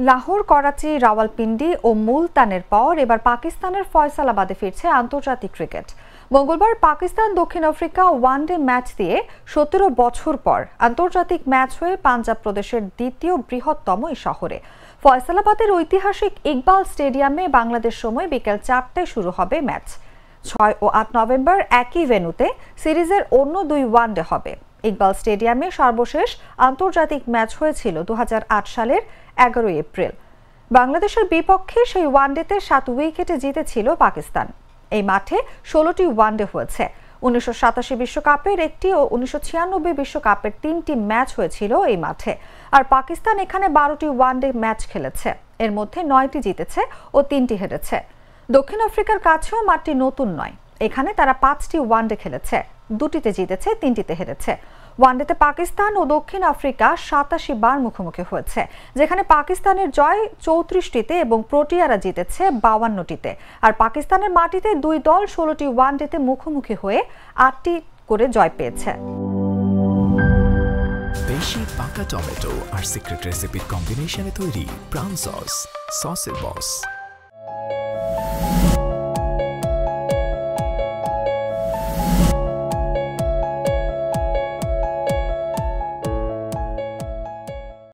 লাহোর, করাচি, রাওয়ালপিন্ডি ও মুলতানের পর এবার পাকিস্তানের ফয়সালাবাদে ফিরছে আন্তর্জাতিক ক্রিকেট। মঙ্গলবার পাকিস্তান দক্ষিণ আফ্রিকা ওয়ানডে ম্যাচ দিয়ে 17 বছর পর আন্তর্জাতিক ম্যাচ হয়ে পাঞ্জাব প্রদেশের দ্বিতীয় বৃহত্তম এই শহরে ফয়সালাবাদের ঐতিহাসিক ইকবাল স্টেডিয়ামে বাংলাদেশ সময় বিকেল 4টায় শুরু হবে ম্যাচ। 6 ও 8 নভেম্বর একই ভেন্যুতে সিরিজের অন্য 2 ওয়ানডে হবে। ইকবাল স্টেডিয়ামে সর্বশেষ আন্তর্জাতিক ম্যাচ হয়েছিল 2008 সালের 11 এপ্রিল। বাংলাদেশের বিপক্ষে সেই ওয়ানডেতে 7 উইকেটে জিতেছিল পাকিস্তান। এই মাঠে 16টি ওয়ানডে হয়েছে। 1987 বিশ্বকাপের একটি ও 1996 বিশ্বকাপের 3টি ম্যাচ হয়েছিল এই মাঠে। আর পাকিস্তান এখানে 12টি ওয়ানডে ম্যাচ খেলেছে। এর মধ্যে 9টি জিতেছে ও 3টি হেরেছে। দক্ষিণ আফ্রিকার কাছেও মাঠটি নতুন নয়। এখানে তারা 5টি ওয়ানডে খেলেছে, 2টিতে জিতেছে, 3টিতে হেরেছে। ওয়ানডেতে পাকিস্তান ও দক্ষিণ আফ্রিকা 87 বার মুখোমুখি হয়েছে, যেখানে পাকিস্তানের জয় 34টিতে এবং প্রোটিয়ারা জিতেছে 52টিতে। আর পাকিস্তানের মাটিতে 2 দল 16টি ওয়ানডেতে মুখোমুখি হয়ে 8টি করে জয় পেয়েছে। বেশি পাকা টমেটো আর সিক্রেট রেসিপির কম্বিনেশনে তৈরি প্রাউন সসের বস।